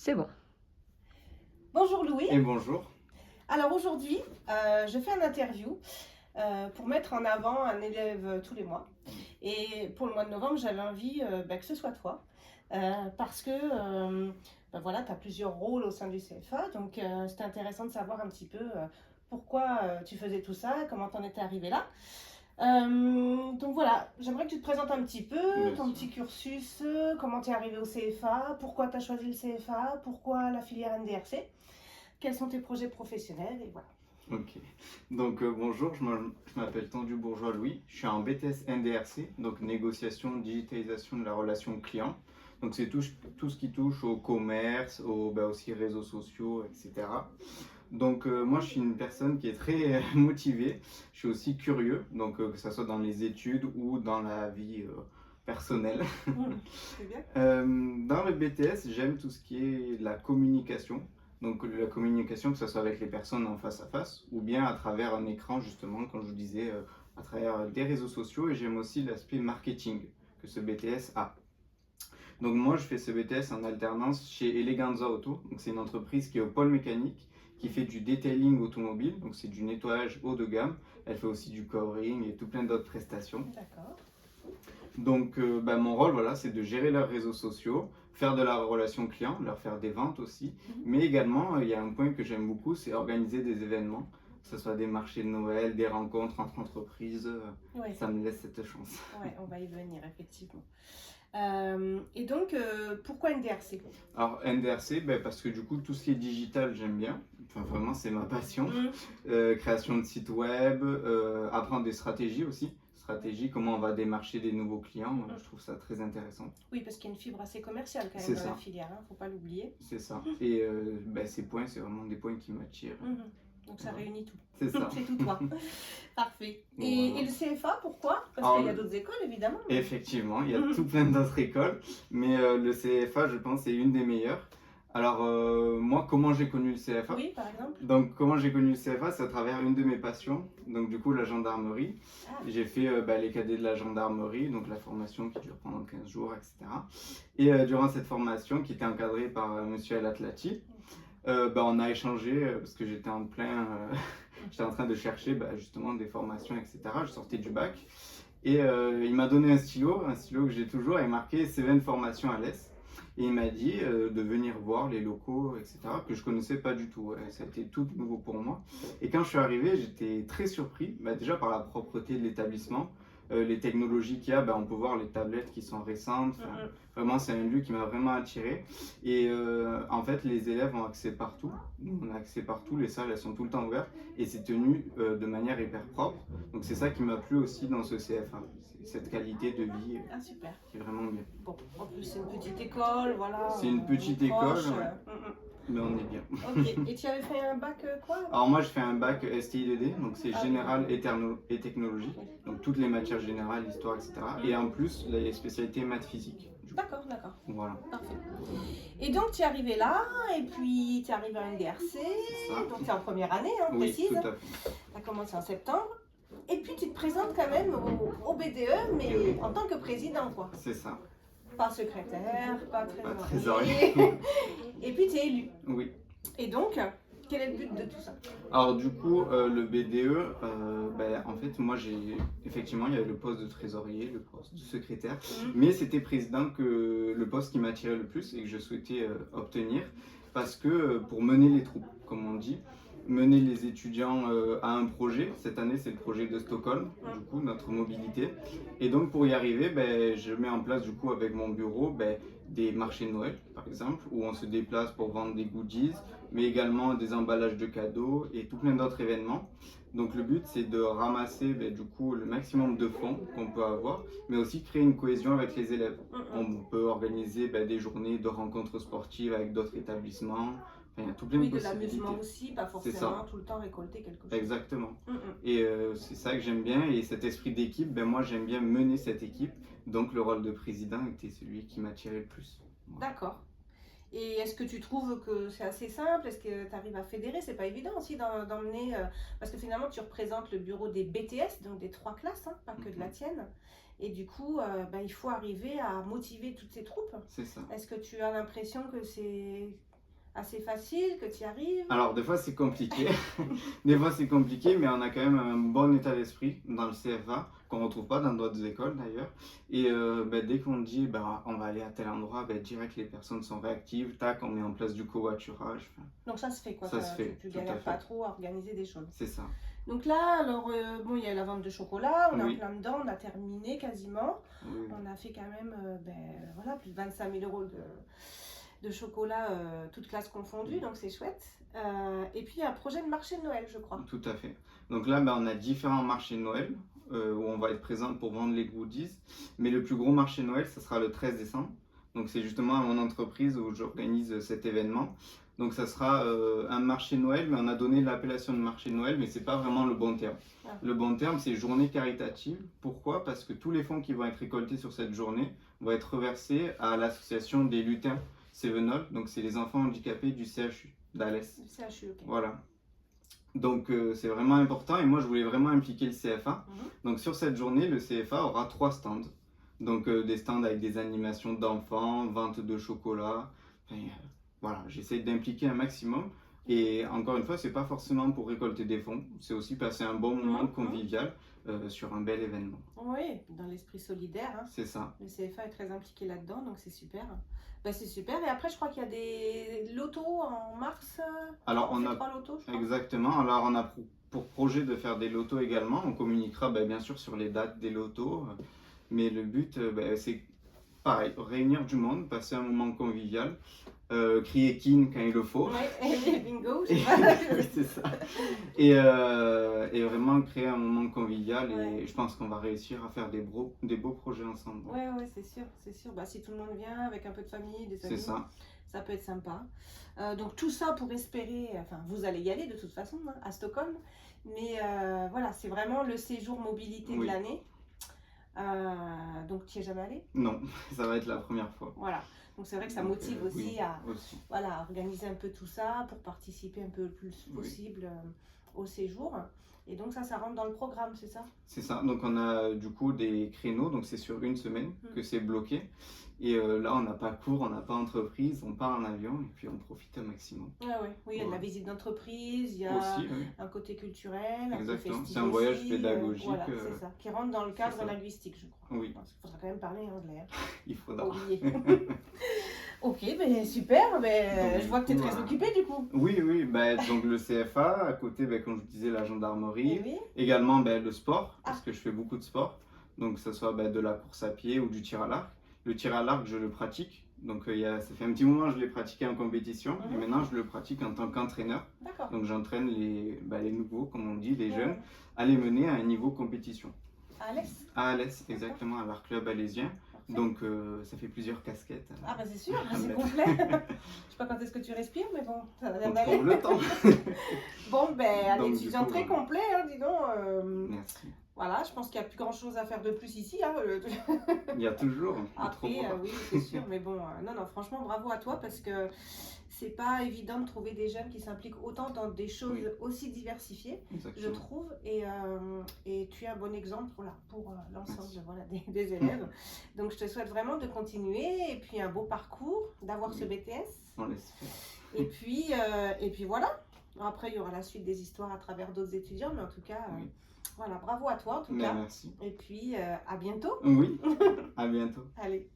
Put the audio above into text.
C'est bon. Bonjour Louis. Et bonjour. Alors aujourd'hui, je fais une interview pour mettre en avant un élève tous les mois. Et pour le mois de novembre, j'avais envie que ce soit toi. Parce que voilà, tu as plusieurs rôles au sein du CFA. Donc c'était intéressant de savoir un petit peu pourquoi tu faisais tout ça, comment tu en étais arrivé là. Donc voilà, j'aimerais que tu te présentes un petit peu, Bien ton sûr. petit cursus, comment tu es arrivé au CFA, pourquoi tu as choisi le CFA, pourquoi la filière NDRC, quels sont tes projets professionnels et voilà. Ok. Donc bonjour, je m'appelle Tendu Bourgeois Louis. Je suis en BTS NDRC, donc négociation, digitalisation de la relation client. Donc c'est tout ce qui touche au commerce, aussi réseaux sociaux, etc. Donc moi je suis une personne qui est très motivée. Je suis aussi curieux, donc que ce soit dans les études ou dans la vie personnelle. C'est bien. Dans le BTS, j'aime tout ce qui est la communication. Donc la communication, que ce soit avec les personnes en face à face ou bien à travers un écran, justement, comme je vous disais, à travers des réseaux sociaux. Et j'aime aussi l'aspect marketing que ce BTS a. Donc moi, je fais ce BTS en alternance chez Eleganza Auto. Donc c'est une entreprise qui est au pôle mécanique, qui fait du detailing automobile. Donc c'est du nettoyage haut de gamme. Elle fait aussi du covering et tout plein d'autres prestations. D'accord. Donc, mon rôle, voilà, c'est de gérer leurs réseaux sociaux, faire de la relation client, leur faire des ventes aussi. Mais également, il y a un point que j'aime beaucoup, c'est organiser des événements, que ce soit des marchés de Noël, des rencontres entre entreprises. Ouais. Ça me laisse cette chance. Ouais, on va y venir effectivement. Et donc, pourquoi NDRC? Alors, NDRC, parce que du coup, tout ce qui est digital, j'aime bien. Enfin, vraiment, c'est ma passion. Création de sites web, apprendre des stratégies aussi. Comment on va démarcher des nouveaux clients, je trouve ça très intéressant. Oui, parce qu'il y a une fibre assez commerciale quand même C'est dans ça. la filière, hein, faut pas l'oublier. C'est ça. Et ces points, c'est vraiment des points qui m'attirent. Donc ça réunit tout. C'est ça. C'est tout toi. Parfait. Bon, Et voilà. le CFA, pourquoi? Parce Alors, qu'il y a d'autres écoles évidemment. mais- Effectivement, il y a tout plein d'autres écoles, mais le CFA, je pense, c'est une des meilleures. Alors, moi, comment j'ai connu le CFA? Oui, par exemple. Donc, comment j'ai connu le CFA, c'est à travers une de mes passions, donc du coup, la gendarmerie. Ah. J'ai fait les cadets de la gendarmerie, donc la formation qui dure pendant 15 jours, etc. Et durant cette formation, qui était encadrée par Monsieur El Atlati, on a échangé, parce que j'étais en plein... j'étais en train de chercher justement des formations, etc. Je sortais du bac. Et il m'a donné un stylo que j'ai toujours, et marqué Cévennes Formation à l'Est. Et il m'a dit de venir voir les locaux, etc., que je connaissais pas du tout. Ça a été tout nouveau pour moi. Et quand je suis arrivé, j'étais très surpris, déjà par la propreté de l'établissement, les technologies qu'il y a, on peut voir les tablettes qui sont récentes. Vraiment, c'est un lieu qui m'a vraiment attiré. Et en fait, les élèves ont accès partout. Nous, on a accès partout. Les salles, elles sont tout le temps ouvertes. Et c'est tenu de manière hyper propre. Donc, c'est ça qui m'a plu aussi dans ce CFA. C'est cette qualité de vie Ah, super. qui est vraiment bien. Bon, en plus c'est une petite école, voilà. C'est une petite proche, école, mais on est bien. Ok. Et tu avais fait un bac quoi? Alors moi, je fais un bac STI2D, donc c'est Ah, général et technologie. Donc toutes les matières générales, histoire, etc. Et en plus, les spécialités maths physique. D'accord, d'accord. Voilà. Parfait. Et donc tu es arrivé là, et puis tu es arrivé à NDRC, C'est ça. donc tu es en première année, Oui, précise. tout à fait. Tu as commencé en septembre. Et puis tu te présentes quand même au BDE, mais Oui. en tant que président, quoi. C'est ça. Pas secrétaire, pas Pas trésorier. trésorier. Et puis tu es élu. Oui. Et donc, quel est le but de tout ça? Alors du coup, le BDE, en fait, moi effectivement, il y avait le poste de trésorier, le poste de secrétaire, mais c'était président que le poste qui m'attirait le plus et que je souhaitais obtenir, parce que pour mener les troupes, comme on dit, mener les étudiants à un projet. Cette année, c'est le projet de Stockholm, du coup, notre mobilité. Et donc, pour y arriver, je mets en place, du coup, avec mon bureau, des marchés de Noël, par exemple, où on se déplace pour vendre des goodies, mais également des emballages de cadeaux et tout plein d'autres événements. Donc, le but, c'est de ramasser, du coup, le maximum de fonds qu'on peut avoir, mais aussi créer une cohésion avec les élèves. On peut organiser des journées de rencontres sportives avec d'autres établissements. Enfin, il y a tout plein de Oui, de possibilités. l'amusement aussi, pas forcément tout le temps récolter quelque chose. Exactement. Et c'est ça que j'aime bien. Et cet esprit d'équipe, moi j'aime bien mener cette équipe. Donc le rôle de président était celui qui m'attirait le plus. Voilà. D'accord. Et est-ce que tu trouves que c'est assez simple? Est-ce que tu arrives à fédérer? C'est pas évident aussi d'emmener, parce que finalement tu représentes le bureau des BTS, donc des 3 classes, hein, pas que de la tienne. Et du coup, il faut arriver à motiver toutes ces troupes. C'est ça. Est-ce que tu as l'impression que c'est assez facile, que tu y arrives? Alors, des fois, c'est compliqué. Des fois, c'est compliqué, mais on a quand même un bon état d'esprit dans le CFA, qu'on ne retrouve pas dans d'autres écoles d'ailleurs. Et ben, dès qu'on dit on va aller à tel endroit, ben, direct les personnes sont réactives, tac, on met en place du covoiturage. Enfin, Donc ça se fait quoi, ça se fait, tu tout à galères pas fait. trop à organiser des choses. C'est ça. Donc là, alors, bon, il y a la vente de chocolat, on est Oui. en plein dedans, on a terminé quasiment. Oui. On a fait quand même voilà, plus de 25 000 euros de chocolat, toutes classes confondues, donc c'est chouette. Et puis il y a un projet de marché de Noël, je crois. Tout à fait. Donc là, on a différents marchés de Noël où on va être présent pour vendre les goodies. Mais le plus gros marché de Noël, ça sera le 13 décembre. Donc c'est justement à mon entreprise où j'organise cet événement. Donc ça sera un marché de Noël, mais on a donné l'appellation de marché de Noël, mais c'est pas vraiment le bon terme. Ah. Le bon terme, c'est journée caritative. Pourquoi? Parce que tous les fonds qui vont être récoltés sur cette journée vont être reversés à l'association des lutins Sevenol. Donc c'est les enfants handicapés du CHU d'Alès. CHU, ok. Voilà. Donc c'est vraiment important et moi je voulais vraiment impliquer le CFA. Mhm. Donc sur cette journée, le CFA aura 3 stands. Donc des stands avec des animations d'enfants, vente de chocolat. Enfin, voilà, j'essaie d'impliquer un maximum. Et encore une fois, c'est pas forcément pour récolter des fonds, c'est aussi passer un bon moment convivial sur un bel événement. Oui, dans l'esprit solidaire. Hein. C'est ça. Le CFA est très impliqué là-dedans, donc c'est super. Ben, c'est super. Et après, je crois qu'il y a des lotos en mars. Alors on on fait a 3 lotos, je crois. exactement. Alors on a pour projet de faire des lotos également. On communiquera bien sûr sur les dates des lotos. Mais le but, c'est pareil, réunir du monde, passer un moment convivial, crier kin quand il le faut. Ouais, et bingo, je Et, sais pas. oui, c'est ça. Et vraiment créer un moment convivial. Ouais. Et je pense qu'on va réussir à faire des beaux projets ensemble. Ouais, c'est sûr, c'est sûr. Bah, si tout le monde vient avec un peu de famille, des amis, C'est ça. ça peut être sympa. Donc tout ça pour espérer, enfin vous allez y aller de toute façon hein, à Stockholm, mais voilà, c'est vraiment le séjour mobilité de Oui. l'année. Donc tu n'y es jamais allé? Non, ça va être la première fois. Voilà, donc c'est vrai que ça motive aussi Oui, à aussi. voilà, organiser un peu tout ça pour participer un peu le plus possible au séjour. Et donc ça rentre dans le programme, c'est ça? C'est ça, donc on a du coup des créneaux, donc c'est sur une semaine que c'est bloqué. Et là, on n'a pas cours, on n'a pas entreprise, on part en avion et puis on profite un maximum. Oui, il y a de la visite d'entreprise, il y a Aussi, oui. un côté culturel, un peu Exactement, festif c'est un voyage aussi, pédagogique. voilà, c'est ça, qui rentre dans le cadre ça. linguistique, je crois. Oui. Parce qu'il faudra quand même parler anglais. Hein. Il faudra. Oublier. Ok, ben super, ben, Donc, je vois que tu es du coup, très occupé du coup. Oui, donc le CFA, à côté, comme je vous disais, la gendarmerie, Eh oui. également le sport, parce que je fais beaucoup de sport, donc que ce soit de la course à pied ou du tir à l'arc. Le tir à l'arc, je le pratique, donc ça fait un petit moment que je l'ai pratiqué en compétition, et maintenant je le pratique en tant qu'entraîneur. D'accord. Donc j'entraîne les nouveaux, comme on dit, les jeunes, à les mener à un niveau compétition. À Alès? À Alès, exactement, à l'Art Club alésien. Donc ça fait plusieurs casquettes. Ah bah c'est sûr, c'est complet. Je sais pas quand est-ce que tu respires, mais bon, ça va bien On d'aller. trouve le temps. Bon, ben un Donc, du étudiant coup, très complet, hein, dis donc. Merci. Voilà, je pense qu'il n'y a plus grand chose à faire de plus ici. Hein, Il y a toujours. Après, oui, c'est sûr, mais bon, non, franchement, bravo à toi parce que c'est pas évident de trouver des jeunes qui s'impliquent autant dans des choses aussi diversifiées, je trouve, et tu es un bon exemple pour l'ensemble des élèves. Donc, je te souhaite vraiment de continuer et puis un beau parcours, d'avoir ce BTS. On l'espère. Et puis voilà. Après, il y aura la suite des histoires à travers d'autres étudiants, mais en tout cas, voilà, bravo à toi en tout cas. Merci. Et puis, à bientôt. Oui, à bientôt. Allez.